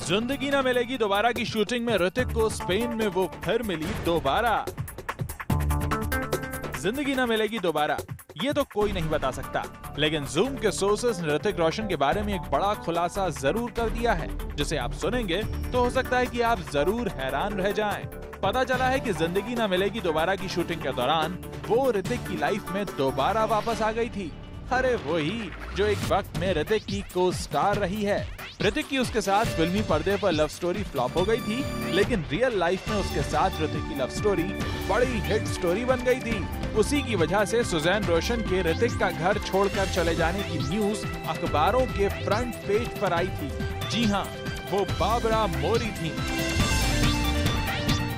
जिंदगी ना मिलेगी दोबारा की शूटिंग में ऋतिक को स्पेन में वो फिर मिली दोबारा। जिंदगी ना मिलेगी दोबारा, ये तो कोई नहीं बता सकता, लेकिन जूम के सोर्सेस ने ऋतिक रोशन के बारे में एक बड़ा खुलासा जरूर कर दिया है, जिसे आप सुनेंगे तो हो सकता है कि आप जरूर हैरान रह जाएं। पता चला है कि जिंदगी ना मिलेगी दोबारा की शूटिंग के दौरान वो ऋतिक की लाइफ में दोबारा वापस आ गई थी। अरे वही जो एक वक्त में ऋतिक की को स्टार रही है। ऋतिक की उसके साथ फिल्मी पर्दे पर लव स्टोरी फ्लॉप हो गई थी, लेकिन रियल लाइफ में उसके साथ ऋतिक की लव स्टोरी बड़ी हिट स्टोरी बन गई थी। उसी की वजह से सुजैन रोशन के ऋतिक का घर छोड़कर चले जाने की न्यूज अखबारों के फ्रंट पेज पर आई थी। जी हाँ, वो बाबरा मोरी थी।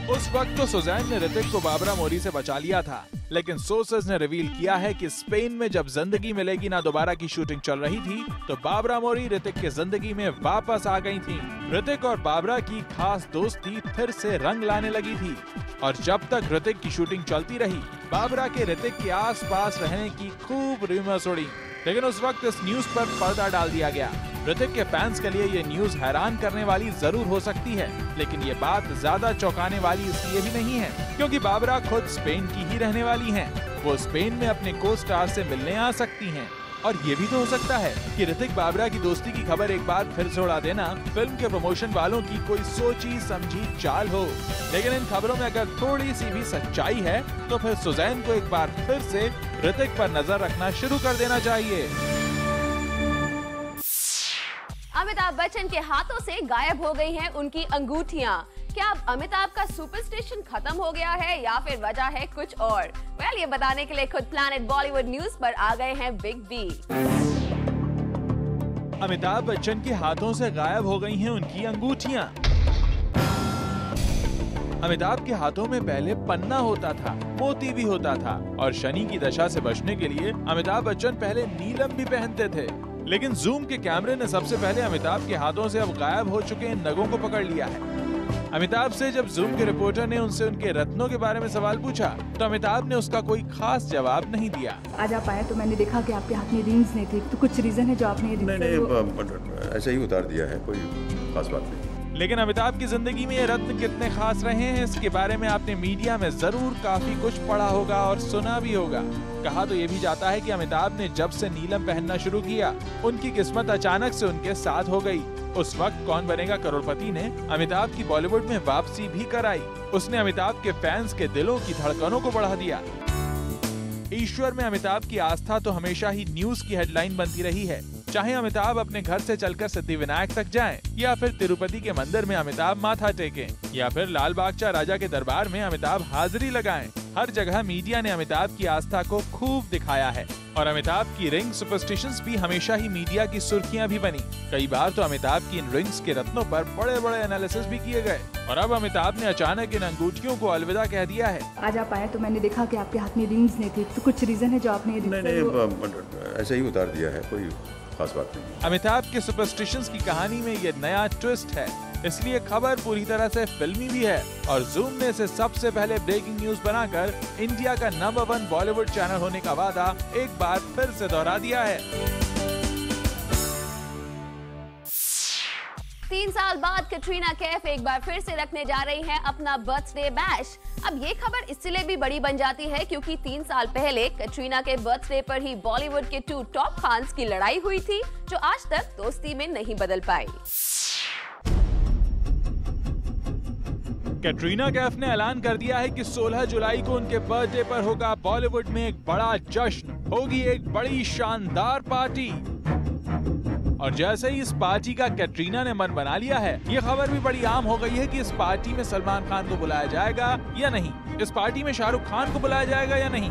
उस वक्त तो सुजैन ने ऋतिक को बाबरा मोरी से बचा लिया था, लेकिन सोर्सेज ने रिवील किया है कि स्पेन में जब जिंदगी मिलेगी ना दोबारा की शूटिंग चल रही थी, तो बाबरा मोरी ऋतिक के जिंदगी में वापस आ गई थी। ऋतिक और बाबरा की खास दोस्ती फिर से रंग लाने लगी थी, और जब तक ऋतिक की शूटिंग चलती रही, बाबरा के ऋतिक के आसपास रहने की खूब रूमर्स उड़ी। लेकिन उस वक्त इस न्यूज पर पर्दा डाल दिया गया। ऋतिक के फैंस के लिए ये न्यूज हैरान करने वाली जरूर हो सकती है, लेकिन ये बात ज्यादा चौंकाने वाली इसलिए भी नहीं है क्योंकि बाबरा खुद स्पेन की ही रहने वाली हैं। वो स्पेन में अपने को स्टार से मिलने आ सकती हैं। और ये भी तो हो सकता है कि ऋतिक बाबरा की दोस्ती की खबर एक बार फिर से उड़ा देना फिल्म के प्रमोशन वालों की कोई सोची समझी चाल हो। लेकिन इन खबरों में अगर थोड़ी सी भी सच्चाई है तो फिर सुजैन को एक बार फिर से ऋतिक पर नजर रखना शुरू कर देना चाहिए। अमिताभ बच्चन के हाथों से गायब हो गई हैं उनकी अंगूठियां। क्या अब अमिताभ का सुपरस्टिशन खत्म हो गया है या फिर वजह है कुछ और? ये बताने के लिए खुद प्लैनेट बॉलीवुड न्यूज पर आ गए हैं बिग बी। अमिताभ बच्चन के हाथों से गायब हो गई हैं उनकी अंगूठियां। अमिताभ के हाथों में पहले पन्ना होता था, मोती भी होता था, और शनि की दशा से बचने के लिए अमिताभ बच्चन पहले नीलम भी पहनते थे। लेकिन जूम के कैमरे ने सबसे पहले अमिताभ के हाथों से अब गायब हो चुके इन नगों को पकड़ लिया है। अमिताभ से जब जूम के रिपोर्टर ने उनसे उनके रत्नों के बारे में सवाल पूछा, तो अमिताभ ने उसका कोई खास जवाब नहीं दिया। आज आप आए तो मैंने देखा कि आपके हाथ में रिंग्स नहीं थी, तो कुछ रीजन है जो आपने नहीं, ऐसे ही उतार दिया है, कोई खास बात नहीं। लेकिन अमिताभ की जिंदगी में ये रत्न कितने खास रहे हैं, इसके बारे में आपने मीडिया में जरूर काफी कुछ पढ़ा होगा और सुना भी होगा। कहा तो ये भी जाता है कि अमिताभ ने जब से नीलम पहनना शुरू किया, उनकी किस्मत अचानक से उनके साथ हो गई। उस वक्त कौन बनेगा करोड़पति ने अमिताभ की बॉलीवुड में वापसी भी कराई। उसने अमिताभ के फैंस के दिलों की धड़कनों को बढ़ा दिया। ईश्वर में अमिताभ की आस्था तो हमेशा ही न्यूज की हेडलाइन बनती रही है। चाहे अमिताभ अपने घर से चलकर सिद्धिविनायक तक जाएं, या फिर तिरुपति के मंदिर में अमिताभ माथा टेकें, या फिर लाल बागचा राजा के दरबार में अमिताभ हाजिरी लगाएं, हर जगह मीडिया ने अमिताभ की आस्था को खूब दिखाया है। और अमिताभ की रिंग सुपरस्टिशंस भी हमेशा ही मीडिया की सुर्खियां भी बनी। कई बार तो अमिताभ की इन रिंग्स के रत्नों पर बड़े बड़े एनालिसिस भी किए गए। और अब अमिताभ ने अचानक इन अंगूठियों को अलविदा कह दिया है। आज आप आए तो मैंने देखा कि आपके हाथ में रिंग्स नहीं थी, तो कुछ रीजन है जो आपने नहीं, ऐसे ही उतार दिया है, कोई खास बात नहीं। अमिताभ के सुपरस्टिशंस की कहानी में ये नया ट्विस्ट है, इसलिए खबर पूरी तरह से फिल्मी भी है। और जूम ने इसे सबसे पहले ब्रेकिंग न्यूज बनाकर इंडिया का नंबर 1 बॉलीवुड चैनल होने का वादा एक बार फिर से दोहरा दिया है। 3 साल बाद कैटरीना कैफ एक बार फिर से रखने जा रही हैं अपना बर्थडे बैश। अब ये खबर इसलिए भी बड़ी बन जाती है क्योंकि 3 साल पहले कैटरीना के बर्थडे पर ही बॉलीवुड के 2 टॉप खान्स की लड़ाई हुई थी, जो आज तक दोस्ती में नहीं बदल पाई। कैटरीना कैफ ने ऐलान कर दिया है कि 16 जुलाई को उनके बर्थडे पर होगा बॉलीवुड में एक बड़ा जश्न, होगी एक बड़ी शानदार पार्टी। और जैसे ही इस पार्टी का कैटरीना ने मन बना लिया है, ये खबर भी बड़ी आम हो गई है कि इस पार्टी में सलमान खान को बुलाया जाएगा या नहीं, इस पार्टी में शाहरुख खान को बुलाया जाएगा या नहीं।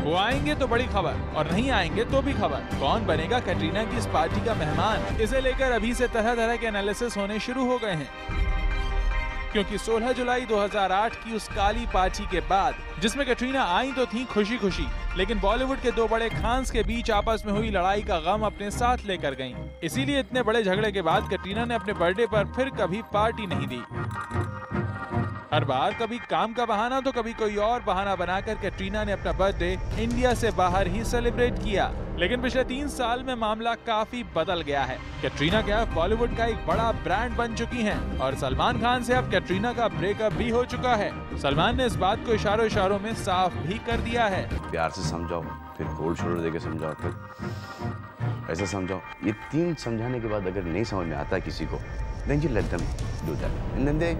वो आएंगे तो बड़ी खबर, और नहीं आएंगे तो भी खबर। कौन बनेगा कैटरीना की इस पार्टी का मेहमान, इसे लेकर अभी से तरह तरह के एनालिसिस होने शुरू हो गए हैं। क्योंकि 16 जुलाई 2008 की उस काली पार्टी के बाद, जिसमें कैटरीना आई तो थी खुशी खुशी, लेकिन बॉलीवुड के 2 बड़े खान्स के बीच आपस में हुई लड़ाई का गम अपने साथ लेकर गईं। इसीलिए इतने बड़े झगड़े के बाद कैटरीना ने अपने बर्थडे पर फिर कभी पार्टी नहीं दी। हर बार कभी काम का बहाना तो कभी कोई और बहाना बनाकर कैटरीना ने अपना बर्थडे इंडिया से बाहर ही सेलिब्रेट किया। लेकिन पिछले 3 साल में मामला काफी बदल गया है। कैटरीना कैफ बॉलीवुड का एक बड़ा ब्रांड बन चुकी हैं और सलमान खान से अब कैटरीना का ब्रेकअप भी हो चुका है। सलमान ने इस बात को इशारों में साफ भी कर दिया है। प्यार से समझाओ, फिर कोल्ड शोल्डर देके समझाओ, फिर ऐसा समझाओ। ये 3 समझाने के बाद अगर नहीं समझ में आता किसी को, then you let them do that and then they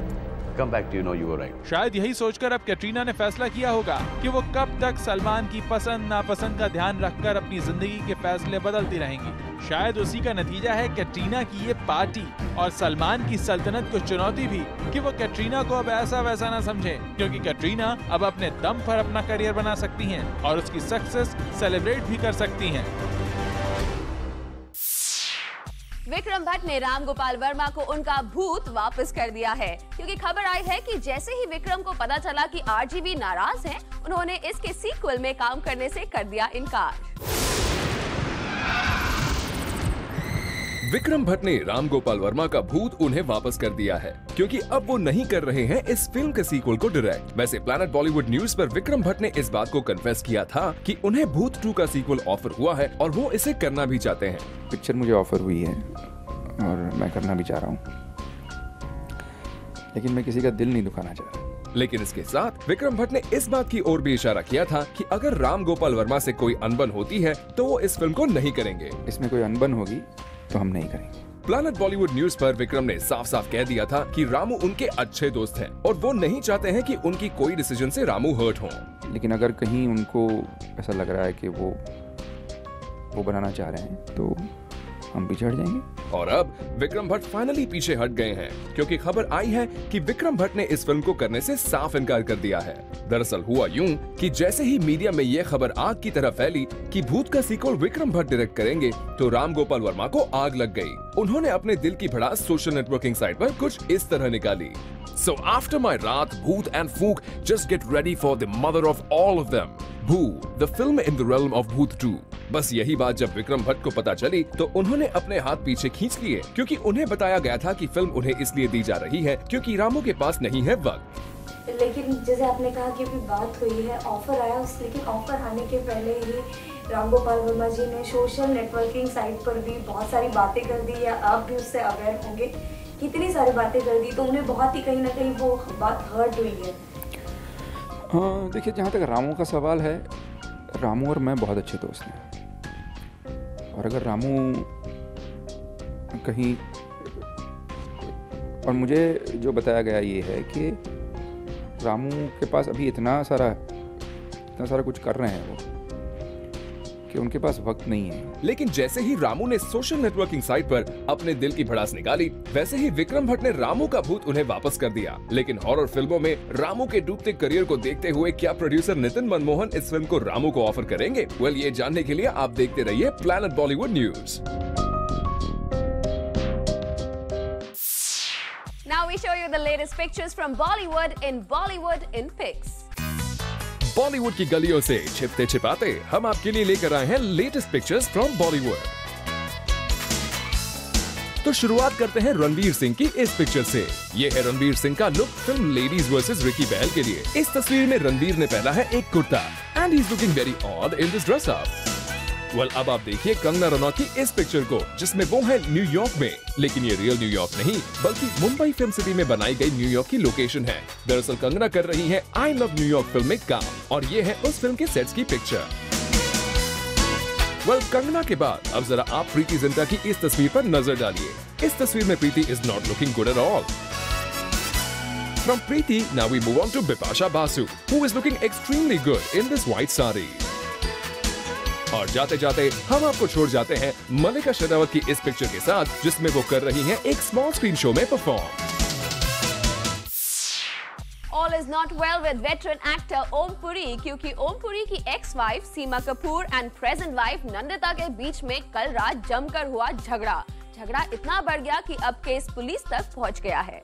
come back to you know you were right. शायद यही सोचकर अब कैटरीना ने फैसला किया होगा कि वो कब तक सलमान की पसंद नापसंद का ध्यान रखकर अपनी जिंदगी के फैसले बदलती रहेंगी। शायद उसी का नतीजा है कैटरीना की ये पार्टी और सलमान की सल्तनत को चुनौती भी कि वो कैटरीना को अब ऐसा वैसा ना समझे, क्योंकि कैटरीना अब अपने दम पर अपना करियर बना सकती हैं और उसकी सक्सेस सेलिब्रेट भी कर सकती हैं। विक्रम भट्ट ने राम गोपाल वर्मा को उनका भूत वापस कर दिया है, क्योंकि खबर आई है कि जैसे ही विक्रम को पता चला कि आरजीवी नाराज हैं, उन्होंने इसके सीक्वल में काम करने से कर दिया इनकार। विक्रम भट्ट ने राम गोपाल वर्मा का भूत उन्हें वापस कर दिया है, क्योंकि अब वो नहीं कर रहे हैं इस फिल्म के सीक्वल को डायरेक्ट। वैसे प्लैनेट बॉलीवुड न्यूज पर विक्रम भट्ट ने इस बात को कन्फेस किया था कि उन्हें भूत 2 का सीक्वल ऑफर हुआ है और वो इसे करना भी चाहते हैं। पिक्चर मुझे ऑफर हुई है और मैं करना भी चाह रहा हूँ, लेकिन मैं किसी का दिल नहीं दुखाना चाह रहा। लेकिन इसके साथ विक्रम भट्ट ने इस बात की ओर भी इशारा किया था कि अगर राम गोपाल वर्मा से कोई अनबन होती है तो वो इस फिल्म को नहीं करेंगे। इसमें कोई अनबन होगी तो हम नहीं करेंगे। प्लैनेट बॉलीवुड न्यूज पर विक्रम ने साफ साफ कह दिया था कि रामू उनके अच्छे दोस्त हैं और वो नहीं चाहते हैं कि उनकी कोई डिसीजन से रामू हर्ट हो। लेकिन अगर कहीं उनको ऐसा लग रहा है कि वो बनाना चाह रहे हैं तो हम भी चढ़ जाएंगे। और अब विक्रम भट्ट फाइनली पीछे हट गए हैं, क्योंकि खबर आई है कि विक्रम भट्ट ने इस फिल्म को करने से साफ इनकार कर दिया है। दरअसल हुआ यूं कि जैसे ही मीडिया में ये खबर आग की तरह फैली कि भूत का सीक्वल विक्रम भट्ट डायरेक्ट करेंगे, तो राम गोपाल वर्मा को आग लग गई। उन्होंने अपने दिल की भड़ास सोशल नेटवर्किंग साइट पर कुछ इस तरह निकाली। So after my Raat, Bhoot and Fook, just get ready for the mother of all of them. Bhoo, the film in the realm of Bhoot 2. बस यही बात जब विक्रम भट्ट को पता चली तो उन्होंने अपने हाथ पीछे खींच लिए, क्योंकि उन्हें बताया गया था कि फिल्म उन्हें इसलिए दी जा रही है क्योंकि रामू के पास नहीं है वक्त। लेकिन जैसे आपने कहा कि अभी बात हुई है, ऑफर आया, लेकिन ऑफर आने के पहले ही राम गोपाल वर्मा जी ने सोशल नेटवर्किंग साइट पर भी बहुत सारी बातें कर दी, या आप भी उससे अवेयर होंगे, कितनी सारी बातें कर दी, तो उन्हें बहुत ही कहीं ना कहीं वो बात हर्ट हुई है। हाँ देखिए, जहाँ तक रामू का सवाल है, रामू और मैं बहुत अच्छे दोस्त हैं, और अगर रामू कहीं, और मुझे जो बताया गया ये है कि रामू के पास अभी इतना सारा कुछ कर रहे हैं वो कि उनके पास वक्त नहीं है। लेकिन जैसे ही रामू ने सोशल नेटवर्किंग साइट पर अपने दिल की भड़ास निकाली, वैसे ही विक्रम भट्ट ने रामू का भूत उन्हें वापस कर दिया। लेकिन हॉरर फिल्मों में रामू के डूबते करियर को देखते हुए क्या प्रोड्यूसर नितिन मनमोहन इस फिल्म को रामू को ऑफर करेंगे? वेल, ये जानने के लिए आप देखते रहिए planet Bollywood news. Now we show you the latest pictures from Bollywood in Pics. Bollywood की गलियों से छिपते छिपाते हम आपके लिए लेकर आए हैं लेटेस्ट पिक्चर्स फ्रॉम बॉलीवुड। तो शुरुआत करते हैं रणवीर सिंह की इस पिक्चर से। ये है रणवीर सिंह का look film ladies versus Ricky Bahl के लिए। इस तस्वीर में रणवीर ने पहना है एक kurta and he is looking very odd in this dress up. Well, अब आप देखिए कंगना रनौत की इस पिक्चर को, जिसमें वो है न्यूयॉर्क में, लेकिन ये रियल न्यूयॉर्क नहीं बल्कि मुंबई फिल्म सिटी में बनाई गई न्यूयॉर्क की लोकेशन है। दरअसल कंगना कर रही है आई लव न्यूयॉर्क फिल्म में काम, और ये है उस फिल्म के सेट्स की पिक्चर। वेल, कंगना के बाद अब जरा आप प्रीति जिंटा की इस तस्वीर पर नजर डालिए। इस तस्वीर में Preeti is not looking good at all. From Preeti, now we move on to Bipasha Basu, who is looking extremely good in this white sari. और जाते जाते हम आपको छोड़ जाते हैं मल्लिका शेरावत की इस पिक्चर के साथ, जिसमें वो कर रही हैं एक स्मॉल स्क्रीन शो में perform. All is not well with veteran actor Om Puri, क्योंकि ओम पुरी की ex wife Seema Kapoor and present wife Nandita के बीच में कल रात जमकर हुआ झगड़ा इतना बढ़ गया कि अब केस पुलिस तक पहुंच गया है।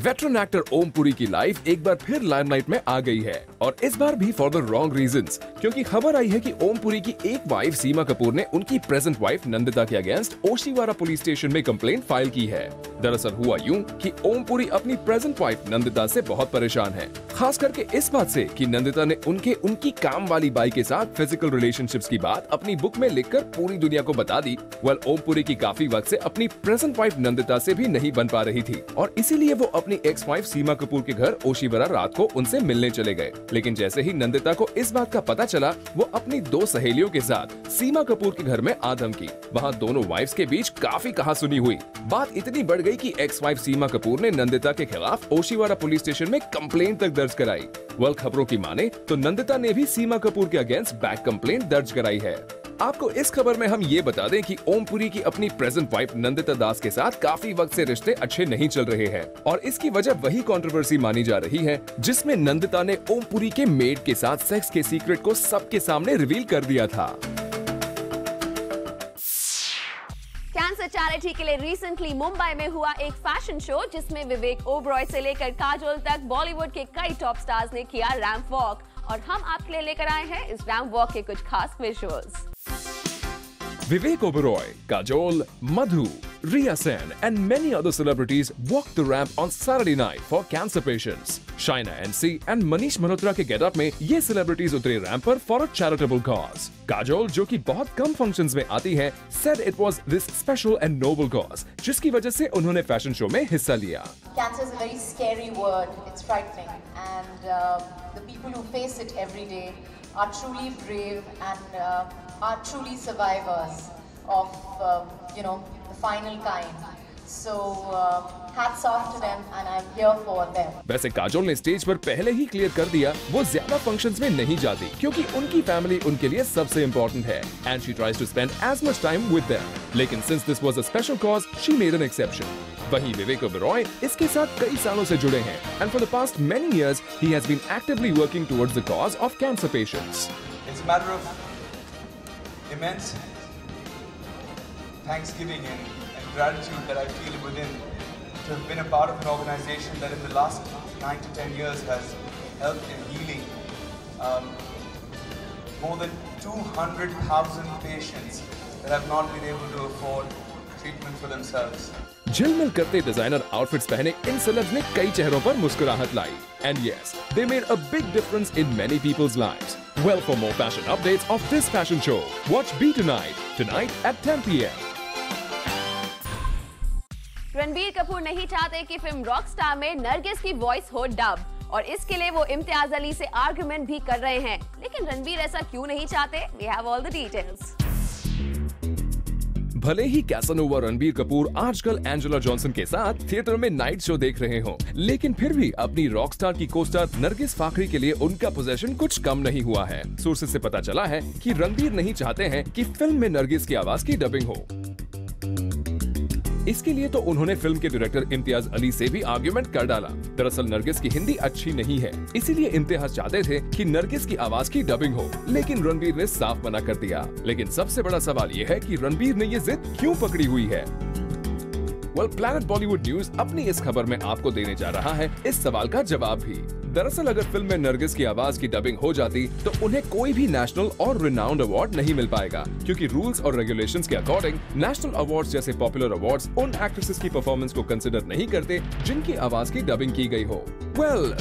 वेटरन एक्टर ओम पुरी की लाइफ एक बार फिर लाइमलाइट में आ गई है और इस बार भी फॉर द रॉन्ग रीजंस, क्योंकि खबर आई है कि ओम पुरी की एक वाइफ सीमा कपूर ने उनकी प्रेजेंट वाइफ नंदिता के अगेंस्ट ओशिवारा पुलिस स्टेशन में कंप्लेंट फाइल की है। दरअसल हुआ यूं कि ओम पुरी अपनी प्रेजेंट वाइफ नंदिता से बहुत परेशान है, खास करके इस बात से कि नंदिता ने उनकी काम वाली बाई के साथ फिजिकल रिलेशनशिप्स की बात अपनी बुक में लिखकर पूरी दुनिया को बता दी। वेल, ओम पुरी की काफी वक्त से अपनी प्रेजेंट वाइफ नंदिता से भी नहीं बन पा रही थी और इसीलिए वो अपनी एक्स वाइफ सीमा कपूर के घर ओशिवारा रात को उनसे मिलने चले गए। लेकिन जैसे ही नंदिता को इस बात का पता चला, वो अपनी 2 सहेलियों के साथ सीमा कपूर के घर में आ धमकी। वहाँ दोनों वाइफ्स के बीच काफी कहासुनी हुई। बात इतनी बढ़ गई कि एक्स वाइफ सीमा कपूर ने नंदिता के खिलाफ ओशिवारा पुलिस स्टेशन में कंप्लेंट तक दर्ज कराई। वेल, खबरों की माने तो नंदिता ने भी सीमा कपूर के अगेंस्ट बैक कंप्लेंट दर्ज कराई है। आपको इस खबर में हम ये बता दें कि ओम पुरी की अपनी प्रेजेंट वाइफ नंदिता दास के साथ काफी वक्त से रिश्ते अच्छे नहीं चल रहे हैं और इसकी वजह वही कंट्रोवर्सी मानी जा रही है जिसमें नंदिता ने ओम पुरी के मेड के साथ सेक्स के सीक्रेट को सबके सामने रिवील कर दिया था। कैंसर चैरिटी के लिए रिसेंटली मुंबई में हुआ एक फैशन शो जिसमें विवेक ओबरॉय से लेकर काजोल तक बॉलीवुड के कई टॉप स्टार्स ने किया रैंप वॉक और हम आपके लिए लेकर आए हैं इस रैंप वॉक के कुछ खास visuals. Vivek Oberoi, Kajol, Madhu, Riya Sen and many other celebrities walked the ramp on Saturday night for cancer patients. Shaina NC and Manish Malhotra के गेटअप में ये सेलिब्रिटीज उतरे रैंप पर for a charitable cause. Kajol, जो कि बहुत कम functions में आती है, said it was this special and noble cause, जिसकी वजह से उन्होंने फैशन शो में हिस्सा लिया। Cancer is a very scary word. It's frightening, and the people who face it every day are truly brave and are truly survivors of the final kind. So hats off to them and I'm here for them. वैसे काजोल ने stage पर पहले ही clear कर दिया वो ज्यादा functions में नहीं जाती क्योंकि उनकी फैमिली उनके लिए सबसे इम्पोर्टेंट है and she tries to spend as much time with them. लेकिन since this was a special cause, she made an exception. वहीं विवेक ओबेरॉय इसके साथ कई सालों से जुड़े हैं and for the past many years he has been actively working towards the cause of cancer patients. It's a matter of immense thanksgiving and gratitude that I feel within to have been a part of an organization that in the last 9 to 10 years has helped in healing more than 200,000 patients that have not been able to afford treatment for themselves. झिलमिल करते designer outfits पहने इन celebs ने कई चेहरों पर मुस्कुराहट लाई and yes, they made a big difference in many people's lives. Well, for more fashion updates of this fashion show, watch Be tonight at 10 p.m. Ranbir Kapoor नहीं चाहते कि फिल्म रॉकस्टार में नरगिस की वॉइस हो डब और इसके लिए वो इम्तियाज अली से आर्गुमेंट भी कर रहे हैं। लेकिन रणबीर ऐसा क्यों नहीं चाहते? We have all the details. भले ही कैसानोवा रणबीर कपूर आजकल एंजेला जॉनसन के साथ थिएटर में नाइट शो देख रहे हों, लेकिन फिर भी अपनी रॉकस्टार की कोस्टार नरगिस फाखरी के लिए उनका पोजीशन कुछ कम नहीं हुआ है। सोर्सेज से पता चला है कि रणबीर नहीं चाहते हैं कि फिल्म में नरगिस की आवाज की डबिंग हो। इसके लिए तो उन्होंने फिल्म के डायरेक्टर इम्तियाज अली से भी आर्ग्यूमेंट कर डाला। दरअसल नरगिस की हिंदी अच्छी नहीं है, इसीलिए इम्तियाज चाहते थे कि नरगिस की आवाज की डबिंग हो, लेकिन रणबीर ने साफ मना कर दिया। लेकिन सबसे बड़ा सवाल ये है कि रणबीर ने ये जिद क्यों पकड़ी हुई है? प्लैनेट बॉलीवुड न्यूज अपनी इस खबर में आपको देने जा रहा है इस सवाल का जवाब भी। दरअसल अगर फिल्म में नरगिस की आवाज की डबिंग हो जाती तो उन्हें कोई भी नेशनल और रिनाउंड अवार्ड नहीं मिल पाएगा, क्योंकि रूल्स और रेगुलेशंस के अकॉर्डिंग नेशनल अवार्ड्स जैसे पॉपुलर अवार्ड्स उन एक्ट्रेसेस की परफॉर्मेंस को कंसिडर नहीं करते जिनकी आवाज की डबिंग की गई हो।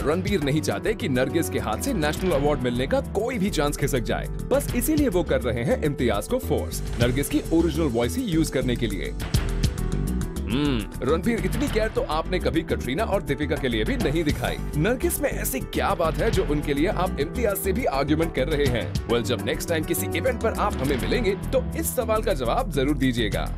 रणबीर नहीं चाहते कि नरगिस के हाथ से नेशनल अवार्ड मिलने का कोई भी चांस खिसक जाए, बस इसीलिए वो कर रहे हैं इम्तियाज को फोर्स नरगिस की ओरिजिनल वॉइस ही यूज करने के लिए। रणबीर इतनी केयर तो आपने कभी कटरीना और दीपिका के लिए भी नहीं दिखाई। नरगिस में ऐसी क्या बात है जो उनके लिए आप इम्तियाज से भी आर्ग्यूमेंट कर रहे हैं? जब नेक्स्ट टाइम किसी इवेंट पर आप हमें मिलेंगे तो इस सवाल का जवाब जरूर दीजिएगा।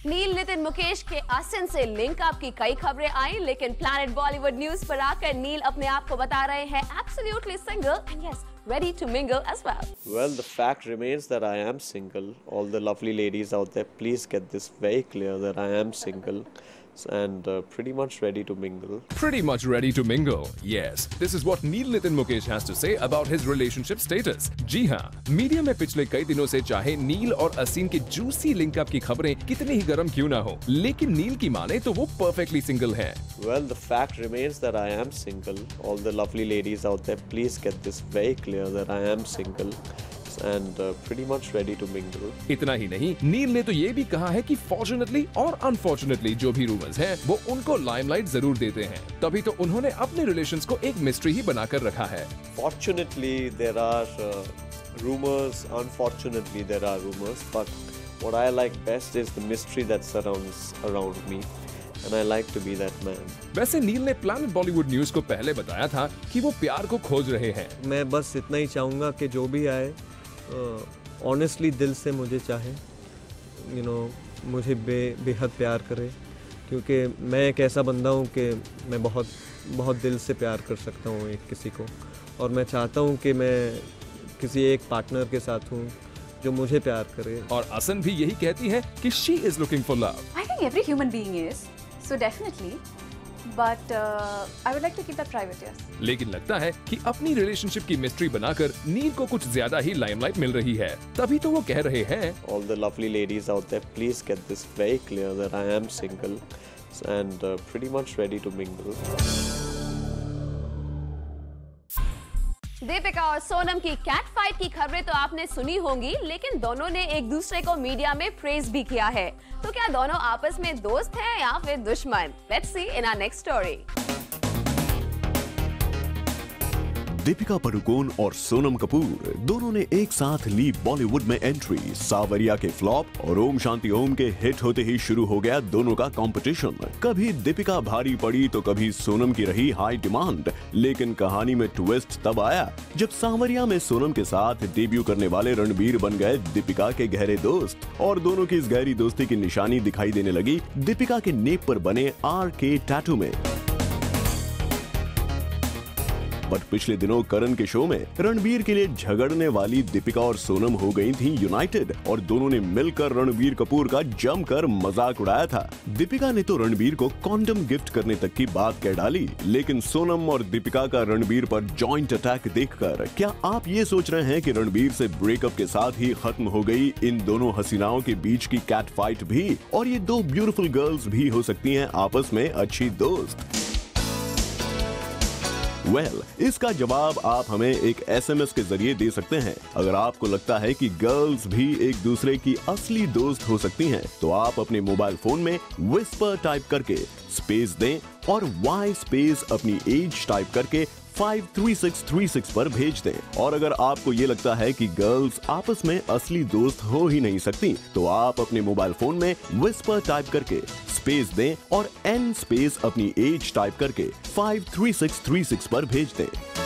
नील नितिन मुकेश के आसिन से लिंक अप की कई खबरें आई, लेकिन प्लैनेट बॉलीवुड न्यूज पर आकर नील अपने आप को बता रहे हैं absolutely single and yes, ready to mingle as well. Well, the fact remains that I am single. All the lovely ladies out there, please get this very clear that I am single. and pretty much ready to mingle. Pretty much ready to mingle. Yes, this is what Neil Nitin Mukesh has to say about his relationship status. जी हाँ, media में पिछले कई दिनों से चाहे नील और असीम के juicy linkup की खबरें कितनी ही गर्म क्यों ना हो, लेकिन नील की माने तो वो परफेक्टली सिंगल हैं। Well, the fact remains that I am single. All the lovely ladies out there, please get this very clear that I am single. And pretty much ready to mingle. इतना ही नहीं, नील ने तो ये भी कहा है कि फॉर्चुनेटली और अनफॉर्चुनेटली जो भी रूमर्स हैं, वो उनको लाइमलाइट जरूर देते हैं। तभी तो उन्होंने अपने रिलेशंस को एक मिस्ट्री ही बनाकर रखा है। Fortunately, there are rumors. Unfortunately, there are rumors. But what I like best is the mystery that surrounds around me. And I like to be that man. वैसे नील ने प्लैनेट बॉलीवुड न्यूज को पहले बताया था कि वो प्यार को खोज रहे हैं। मैं बस इतना ही चाहूँगा कि जो भी आए ऑनेस्टली दिल से मुझे चाहे, मुझे बेहद प्यार करे, क्योंकि मैं एक ऐसा बंदा हूँ कि मैं बहुत बहुत दिल से प्यार कर सकता हूँ एक किसी को, और मैं चाहता हूँ कि मैं किसी एक पार्टनर के साथ हूँ जो मुझे प्यार करे। और असन भी यही कहती है कि she is looking for love. I think every human being is, so definitely. But I would like to keep that private, yes. लेकिन लगता है कि अपनी रिलेशनशिप की मिस्ट्री बनाकर नील को कुछ ज्यादा ही लाइमलाइट मिल रही है। तभी तो वो कह रहे हैं, All the lovely ladies out there, please get this very clear that I am single and pretty much ready to mingle. Deepika और सोनम की कैट फाइट की खबरें तो आपने सुनी होंगी, लेकिन दोनों ने एक दूसरे को मीडिया में प्रेज भी किया है। तो क्या दोनों आपस में दोस्त हैं या फिर दुश्मन? Let's see in our next story. Deepika Padukone और सोनम कपूर दोनों ने एक साथ ली बॉलीवुड में एंट्री। सावरिया के फ्लॉप और ओम शांति ओम के हिट होते ही शुरू हो गया दोनों का कंपटीशन। कभी दीपिका भारी पड़ी तो कभी सोनम की रही हाई डिमांड। लेकिन कहानी में ट्विस्ट तब आया जब सावरिया में सोनम के साथ डेब्यू करने वाले रणबीर बन गए दीपिका के गहरे दोस्त, और दोनों की इस गहरी दोस्ती की निशानी दिखाई देने लगी दीपिका के नेप पर बने RK टैटू में। बट पिछले दिनों करण के शो में रणबीर के लिए झगड़ने वाली दीपिका और सोनम हो गई थी यूनाइटेड, और दोनों ने मिलकर रणबीर कपूर का जमकर मजाक उड़ाया था। दीपिका ने तो रणबीर को कॉन्डम गिफ्ट करने तक की बात कह डाली। लेकिन सोनम और दीपिका का रणबीर पर जॉइंट अटैक देखकर क्या आप ये सोच रहे हैं कि रणबीर से ब्रेकअप के साथ ही खत्म हो गई इन दोनों हसीनाओं के बीच की कैट फाइट भी, और ये दो ब्यूटीफुल गर्ल्स भी हो सकती हैं आपस में अच्छी दोस्त? इसका जवाब आप हमें एक SMS के जरिए दे सकते हैं। अगर आपको लगता है कि गर्ल्स भी एक दूसरे की असली दोस्त हो सकती हैं, तो आप अपने मोबाइल फोन में विस्पर टाइप करके स्पेस दें और Y स्पेस अपनी एज टाइप करके 53636 पर भेज दें। और अगर आपको ये लगता है कि गर्ल्स आपस में असली दोस्त हो ही नहीं सकती, तो आप अपने मोबाइल फोन में विस्पर टाइप करके स्पेस दें और N स्पेस अपनी एज टाइप करके 53636 पर भेज दें।